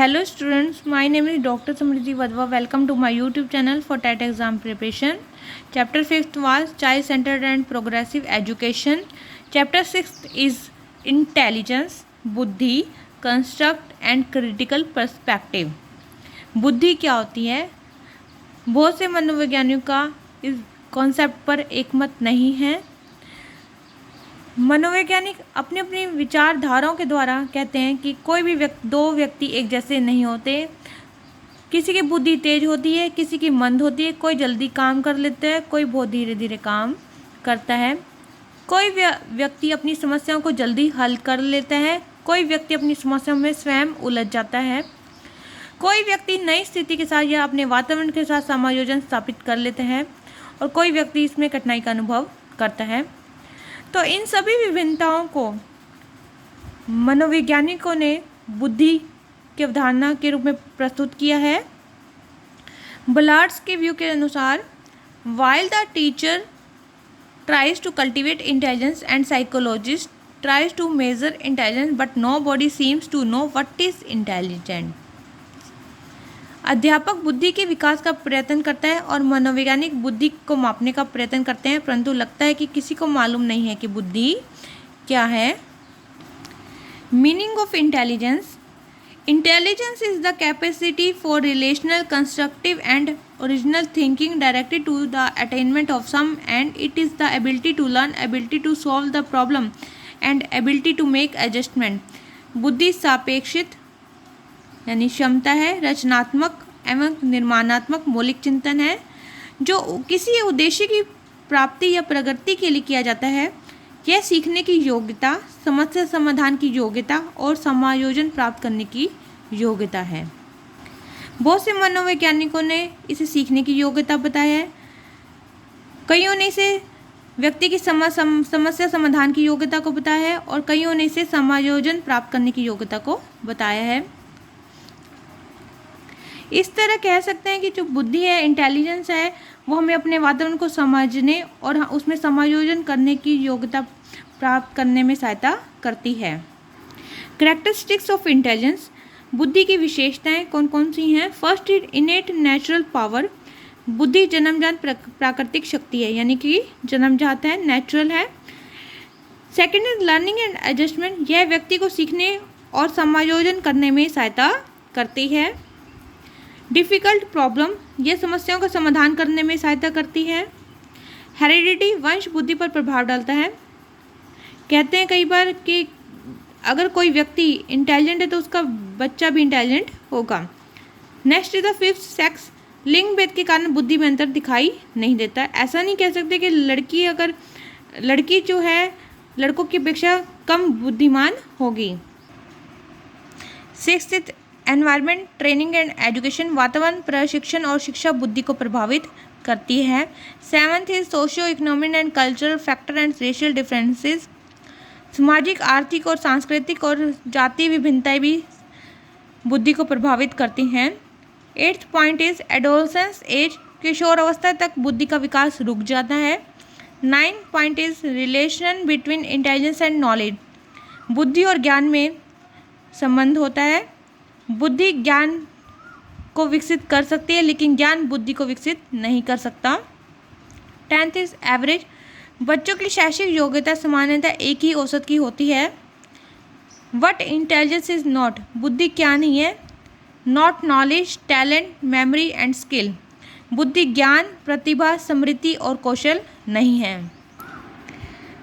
Hello students, my name is Dr. Samriddhi Wadhwa. Welcome to my YouTube channel for TET exam preparation. Chapter 5th was Child Centered and Progressive Education. Chapter 6th is Intelligence, बुद्धि, Construct and Critical Perspective. बुद्धि क्या होती है? बहुत से मनोवैज्ञानिकों का इस concept पर एक मत नहीं है। मनोवैज्ञानिक अपनी अपनी विचारधाराओं के द्वारा कहते हैं कि कोई भी दो व्यक्ति एक जैसे नहीं होते। किसी की बुद्धि तेज होती है, किसी की मंद होती है। कोई जल्दी काम कर लेता है, कोई बहुत धीरे धीरे काम करता है। कोई व्यक्ति अपनी समस्याओं को जल्दी हल कर लेता है, कोई व्यक्ति अपनी समस्याओं में स्वयं उलझ जाता है। कोई व्यक्ति नई स्थिति के साथ या अपने वातावरण के साथ समायोजन स्थापित कर लेते हैं और कोई व्यक्ति इसमें कठिनाई का अनुभव करता है। तो इन सभी विभिन्नताओं को मनोवैज्ञानिकों ने बुद्धि की अवधारणा के रूप में प्रस्तुत किया है। बलार्ड्स के व्यू के अनुसार, while the teacher tries to cultivate intelligence and psychologist tries to measure intelligence but nobody seems to know what is intelligent. अध्यापक बुद्धि के विकास का प्रयत्न करता है और मनोवैज्ञानिक बुद्धि को मापने का प्रयत्न करते हैं, परंतु लगता है कि किसी को मालूम नहीं है कि बुद्धि क्या है। Meaning of intelligence. Intelligence is the capacity for relational, constructive and original thinking directed to the attainment of some end it is the ability to learn, ability to solve the problem and ability to make adjustment. बुद्धि सापेक्षित यानी क्षमता है, रचनात्मक एवं निर्माणात्मक मौलिक चिंतन है जो किसी उद्देश्य की प्राप्ति या प्रगति के लिए किया जाता है। यह सीखने की योग्यता, समस्या समाधान की योग्यता और समायोजन प्राप्त करने की योग्यता है। बहुत से मनोवैज्ञानिकों ने इसे सीखने की योग्यता बताया है। कईयों ने इसे व्यक्ति की समस्या समाधान की योग्यता को बताया है और कईयों ने इसे समायोजन प्राप्त करने की योग्यता को बताया है। इस तरह कह सकते हैं कि जो बुद्धि है, इंटेलिजेंस है, वो हमें अपने वातावरण को समझने और उसमें समायोजन करने की योग्यता प्राप्त करने में सहायता करती है। Characteristics of intelligence. बुद्धि की विशेषताएं कौन कौन सी हैं? First is इनेट natural power. बुद्धि जन्मजात प्राकृतिक शक्ति है, यानी कि जन्मजात है, नेचुरल है। Second is learning and adjustment. यह व्यक्ति को सीखने और समायोजन करने में सहायता करती है। Difficult problem. यह समस्याओं का समाधान करने में सहायता करती है। हेरिडिटी, वंश बुद्धि पर प्रभाव डालता है। कहते हैं कई बार कि अगर कोई व्यक्ति इंटेलिजेंट है तो उसका बच्चा भी इंटेलिजेंट होगा। Next is the fifth, sex. लिंग भेद के कारण बुद्धि में अंतर दिखाई नहीं देता। ऐसा नहीं कह सकते कि लड़की जो है लड़कों की अपेक्षा कम बुद्धिमान होगी। Sixth, environment, training and education. वातावरण, प्रशिक्षण और शिक्षा बुद्धि को प्रभावित करती है। Seventh is socio economic and cultural factor and racial differences. सामाजिक, आर्थिक और सांस्कृतिक और जातीय विभिन्नताएं भी बुद्धि को प्रभावित करती हैं। Eighth point is adolescence age. किशोर अवस्था तक बुद्धि का विकास रुक जाता है। Ninth point is relation between intelligence and knowledge. बुद्धि और ज्ञान में संबंध होता है। बुद्धि ज्ञान को विकसित कर सकती है, लेकिन ज्ञान बुद्धि को विकसित नहीं कर सकता। Tenth is average. बच्चों की शैक्षिक योग्यता सामान्यतः एक ही औसत की होती है। What intelligence is not. बुद्धि क्या नहीं है? Not knowledge, talent, memory and skill. बुद्धि ज्ञान, प्रतिभा, स्मृति और कौशल नहीं है।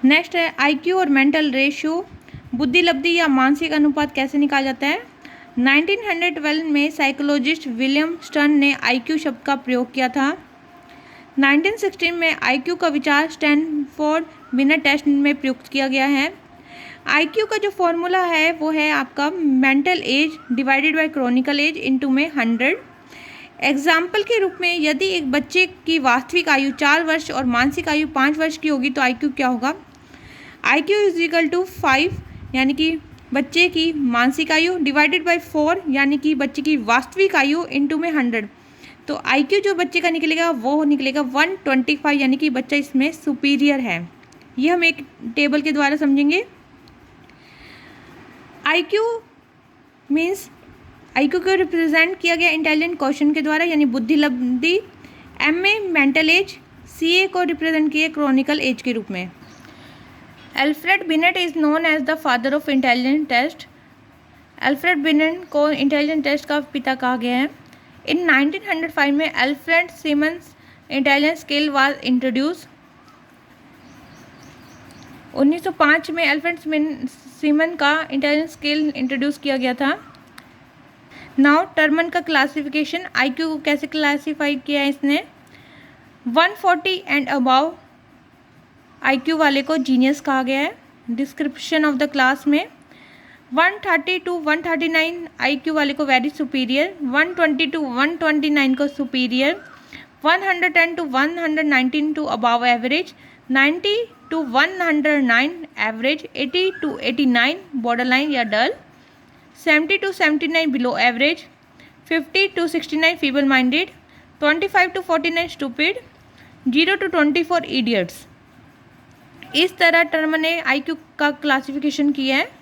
नेक्स्ट है आईक्यू और मेंटल रेशियो। बुद्धि लब्धि या मानसिक अनुपात कैसे निकाला जाता है? 1912 में साइकोलॉजिस्ट विलियम स्टर्न ने आईक्यू शब्द का प्रयोग किया था। 1916 में आईक्यू का विचार स्टैनफोर्ड बिनर टेस्ट में प्रयुक्त किया गया है। आईक्यू का जो फॉर्मूला है वो है आपका mental age divided by chronical age into में 100। एग्जाम्पल के रूप में यदि एक बच्चे की वास्तविक आयु 4 वर्ष और मानसिक आयु 5 वर्ष की होगी तो आईक्यू क्या होगा? आईक्यू इज इक्वल टू 5, यानी कि बच्चे की मानसिक आयु डिवाइडेड बाय 4, यानी कि बच्चे की वास्तविक आयु इनटू में 100। तो आईक्यू जो बच्चे का निकलेगा वो निकलेगा 125, यानी कि बच्चा इसमें सुपीरियर है। ये हम एक टेबल के द्वारा समझेंगे। आईक्यू मीन्स IQ को रिप्रेजेंट किया गया इंटेलिजेंट क्वेश्चन के द्वारा यानी बुद्धि लब्धि। MA mental age. CA को रिप्रेजेंट किया क्रॉनिकल एज के रूप में। Alfred Binet is known as the father of intelligent test. Alfred Binet को इंटेलिजेंट टेस्ट का पिता कहा गया है। इन 1905 में Alfred Simons intelligence scale was introduce. 1905 में अल्फ्रेड सिमन का इंटेलिजेंस स्केल इंट्रोड्यूस किया गया था। नाउ टर्मन का क्लासिफिकेशन, IQ को कैसे क्लासीफाई किया है इसने। 140 एंड अबव IQ वाले को जीनियस कहा गया है। डिस्क्रिप्शन ऑफ द क्लास में 130 टू 139 IQ वाले को वेरी सुपीरियर, 120 टू 129 को superior, 110 to 119 to above average, 90 to 109 average, 80 to 89 borderline या dull, 70 to 79 below average, 50 to 69 feeble minded, 25 to 49 stupid, 0 to 24 idiots. इस तरह टर्म ने IQ का classification किया है।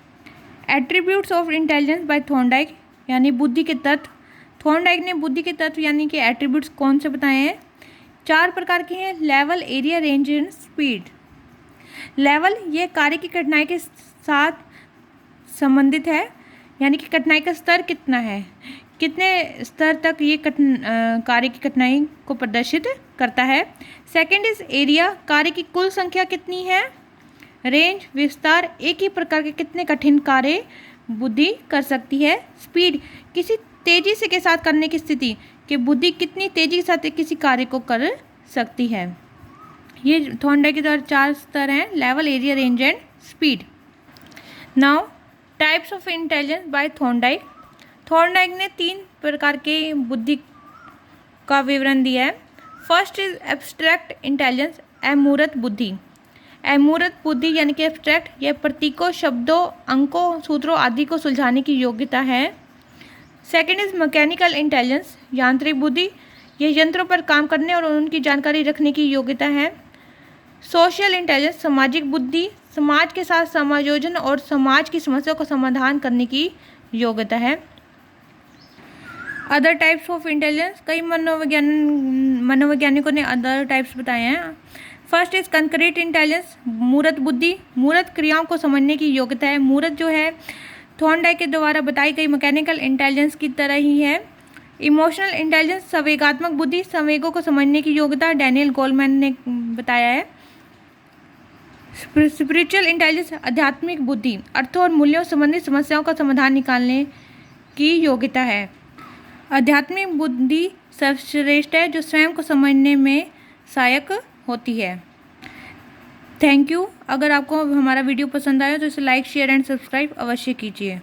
Attributes of intelligence by Thorndike यानी बुद्धि के तत्व। थॉर्नडाइक ने बुद्धि के तत्व यानी कि एट्रीब्यूट्स कौन से बताए हैं। 4 प्रकार के हैं। Level, area, range and speed. Level ये कार्य की कठिनाई के साथ संबंधित है यानी कि कठिनाई का स्तर कितना है, कितने स्तर तक ये कार्य की कठिनाई को प्रदर्शित करता है। सेकंड इज एरिया, कार्य की कुल संख्या कितनी है। रेंज, विस्तार, एक ही प्रकार के कितने कठिन कार्य बुद्धि कर सकती है। स्पीड, किसी तेजी से के साथ करने की स्थिति कि बुद्धि कितनी तेजी के साथ किसी कार्य को कर सकती है। ये थॉर्नडाइक के द्वारा 4 स्तर हैं, level, area, range and speed. Now types of intelligence by Thorndike. Thorndike ने 3 प्रकार के बुद्धि का विवरण दिया है। फर्स्ट इज एब्स्ट्रैक्ट इंटेलिजेंस, अमूर्त बुद्धि। अमूर्त बुद्धि यानी कि एब्स्ट्रैक्ट, यह प्रतीकों, शब्दों, अंकों, सूत्रों आदि को सुलझाने की योग्यता है। सेकेंड इज मैकेनिकल इंटेलिजेंस, यांत्रिक बुद्धि, यह यंत्रों पर काम करने और उनकी जानकारी रखने की योग्यता है। सोशल इंटेलिजेंस, सामाजिक बुद्धि, समाज के साथ समायोजन और समाज की समस्याओं का समाधान करने की योग्यता है। अदर टाइप्स ऑफ इंटेलिजेंस, कई मनोवैज्ञानिकों ने अदर टाइप्स बताए हैं। फर्स्ट इज कंक्रीट इंटेलिजेंस, मूर्त बुद्धि, मूर्त क्रियाओं को समझने की योग्यता है। मूर्त जो है थॉर्नडाइक के द्वारा बताई गई मैकेनिकल इंटेलिजेंस की तरह ही है। इमोशनल इंटेलिजेंस, संवेगात्मक बुद्धि, संवेगों को समझने की योग्यता, डैनियल गोलमैन ने बताया है। स्पिरिचुअल इंटेलिजेंस, आध्यात्मिक बुद्धि, अर्थों और मूल्यों संबंधी समस्याओं का समाधान निकालने की योग्यता है। आध्यात्मिक बुद्धि सर्वश्रेष्ठ है जो स्वयं को समझने में सहायक होती है। Thank you. अगर आपको हमारा वीडियो पसंद आया तो इसे लाइक, शेयर एंड सब्सक्राइब अवश्य कीजिए।